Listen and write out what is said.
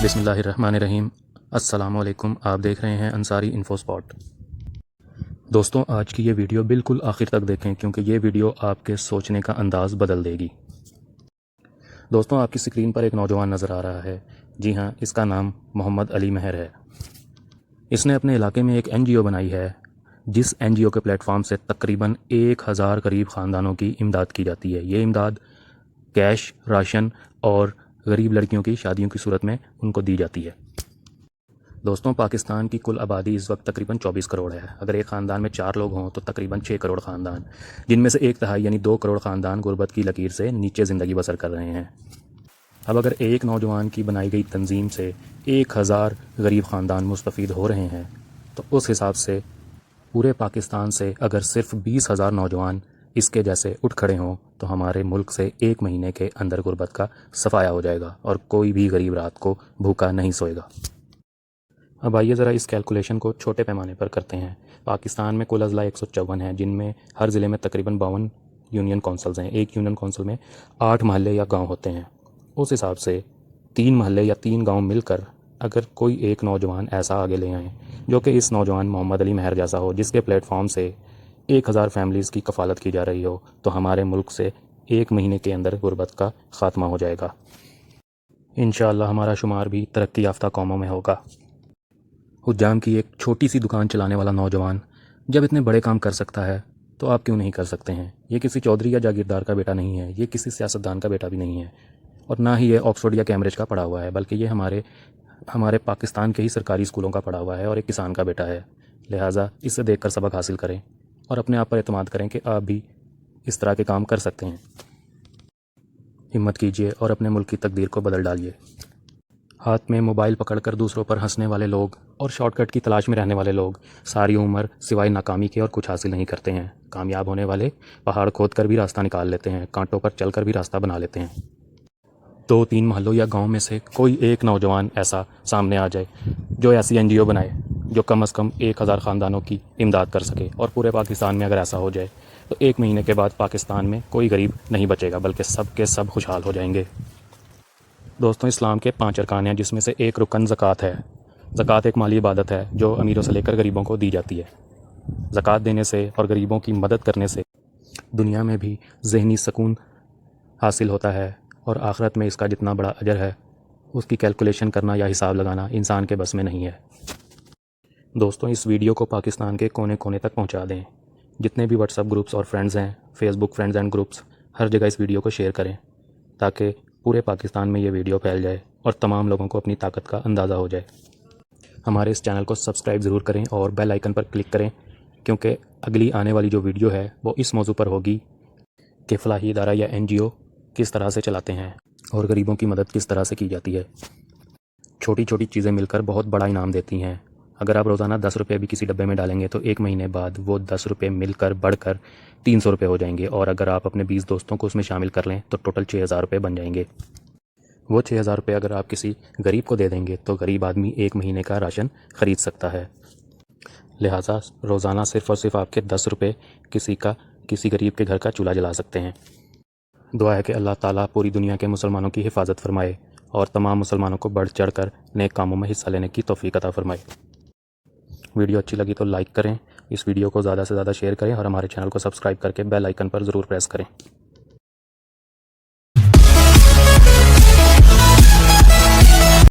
بسم اللہ الرحمن الرحیم۔ السلام علیکم، آپ دیکھ رہے ہیں انصاری انفو اسپاٹ۔ دوستوں، آج کی یہ ویڈیو بالکل آخر تک دیکھیں کیونکہ یہ ویڈیو آپ کے سوچنے کا انداز بدل دے گی۔ دوستوں، آپ کی اسکرین پر ایک نوجوان نظر آ رہا ہے۔ جی ہاں، اس کا نام محمد علی مہر ہے۔ اس نے اپنے علاقے میں ایک NGO بنائی ہے جس NGO کے پلیٹ فارم سے تقریباً 1000 قریب خاندانوں کی امداد کی جاتی ہے۔ یہ امداد کیش، راشن اور غریب لڑکیوں کی شادیوں کی صورت میں ان کو دی جاتی ہے۔ دوستوں، پاکستان کی کل آبادی اس وقت تقریباً 24 کروڑ ہے۔ اگر ایک خاندان میں 4 لوگ ہوں تو تقریباً 6 کروڑ خاندان، جن میں سے 1/3 یعنی 2 کروڑ خاندان غربت کی لکیر سے نیچے زندگی بسر کر رہے ہیں۔ اب اگر ایک نوجوان کی بنائی گئی تنظیم سے 1000 غریب خاندان مستفید ہو رہے ہیں تو اس حساب سے پورے پاکستان سے اگر صرف 20,000 نوجوان اس کے جیسے اٹھ کھڑے ہوں تو ہمارے ملک سے 1 مہینے کے اندر غربت کا صفایا ہو جائے گا اور کوئی بھی غریب رات کو بھوکا نہیں سوئے گا۔ اب آئیے ذرا اس کیلکولیشن کو چھوٹے پیمانے پر کرتے ہیں۔ پاکستان میں کل اضلاع 154 ہیں، جن میں ہر ضلع میں تقریباً 52 یونین کونسلز ہیں۔ ایک یونین کونسل میں 8 محلے یا گاؤں ہوتے ہیں۔ اس حساب سے 3 محلے یا 3 گاؤں مل کر اگر کوئی ایک نوجوان ایسا آگے لے آئیں جو کہ اس نوجوان محمد علی مہر جیسا ہو، جس کے پلیٹ فارم سے 1000 فیملیز کی کفالت کی جا رہی ہو، تو ہمارے ملک سے 1 مہینے کے اندر غربت کا خاتمہ ہو جائے گا۔ انشاءاللہ ہمارا شمار بھی ترقی یافتہ قوموں میں ہوگا۔ حجام کی ایک چھوٹی سی دکان چلانے والا نوجوان جب اتنے بڑے کام کر سکتا ہے تو آپ کیوں نہیں کر سکتے ہیں؟ یہ کسی چودھری یا جاگیردار کا بیٹا نہیں ہے، یہ کسی سیاستدان کا بیٹا بھی نہیں ہے، اور نہ ہی یہ آکسفورڈ یا کیمبرج کا پڑھا ہوا ہے، بلکہ یہ ہمارے پاکستان کے ہی سرکاری اسکولوں کا پڑھا ہوا ہے اور ایک کسان کا بیٹا ہے۔ لہٰذا اس سے دیکھ کر سبق حاصل کریں اور اپنے آپ پر اعتماد کریں کہ آپ بھی اس طرح کے کام کر سکتے ہیں۔ ہمت کیجیے اور اپنے ملک کی تقدیر کو بدل ڈالیے۔ ہاتھ میں موبائل پکڑ کر دوسروں پر ہنسنے والے لوگ اور شارٹ کٹ کی تلاش میں رہنے والے لوگ ساری عمر سوائے ناکامی کے اور کچھ حاصل نہیں کرتے ہیں۔ کامیاب ہونے والے پہاڑ کھود کر بھی راستہ نکال لیتے ہیں، کانٹوں پر چل کر بھی راستہ بنا لیتے ہیں۔ 2-3 محلوں یا گاؤں میں سے کوئی ایک نوجوان ایسا سامنے آ جائے جو ایسی NGO بنائے جو کم از کم 1000 خاندانوں کی امداد کر سکے، اور پورے پاکستان میں اگر ایسا ہو جائے تو 1 مہینے کے بعد پاکستان میں کوئی غریب نہیں بچے گا، بلکہ سب کے سب خوشحال ہو جائیں گے۔ دوستوں، اسلام کے 5 ارکان ہیں، جس میں سے ایک رکن زکوٰۃ ہے۔ زکوٰۃ ایک مالی عبادت ہے جو امیروں سے لے کر غریبوں کو دی جاتی ہے۔ زکوٰۃ دینے سے اور غریبوں کی مدد کرنے سے دنیا میں بھی ذہنی سکون حاصل ہوتا ہے، اور آخرت میں اس کا جتنا بڑا اجر ہے اس کی کیلکولیشن کرنا یا حساب لگانا انسان کے بس میں نہیں ہے۔ دوستوں، اس ویڈیو کو پاکستان کے کونے کونے تک پہنچا دیں۔ جتنے بھی واٹس ایپ گروپس اور فرینڈز ہیں، Facebook friends and groups, ہر جگہ اس ویڈیو کو شیئر کریں تاکہ پورے پاکستان میں یہ ویڈیو پھیل جائے اور تمام لوگوں کو اپنی طاقت کا اندازہ ہو جائے۔ ہمارے اس چینل کو سبسکرائب ضرور کریں اور بیل آئیکن پر کلک کریں، کیونکہ اگلی آنے والی جو ویڈیو ہے وہ اس موضوع پر ہوگی کہ فلاحی ادارہ یا NGO کس طرح سے چلاتے ہیں اور غریبوں کی مدد کس طرح سے کی جاتی ہے۔ چھوٹی چھوٹی چیزیں مل کر بہت بڑا انعام دیتی ہیں۔ اگر آپ روزانہ 10 روپے بھی کسی ڈبے میں ڈالیں گے تو 1 مہینے بعد وہ 10 روپے مل کر بڑھ کر 300 روپے ہو جائیں گے، اور اگر آپ اپنے 20 دوستوں کو اس میں شامل کر لیں تو ٹوٹل 6000 روپے بن جائیں گے۔ وہ 6000 روپے اگر آپ کسی غریب کو دے دیں گے تو غریب آدمی 1 مہینے کا راشن خرید سکتا ہے۔ لہٰذا روزانہ صرف اور صرف آپ کے 10 روپے کسی غریب کے گھر کا چولہا جلا سکتے ہیں۔ دعا ہے کہ اللہ تعالیٰ پوری دنیا کے مسلمانوں کی حفاظت فرمائے اور تمام مسلمانوں کو بڑھ چڑھ کر نیک کاموں میں حصہ لینے کی توفیق عطا فرمائے۔ ویڈیو اچھی لگی تو لائک کریں، اس ویڈیو کو زیادہ سے زیادہ شیئر کریں اور ہمارے چینل کو سبسکرائب کر کے بیل آئیکن پر ضرور پریس کریں۔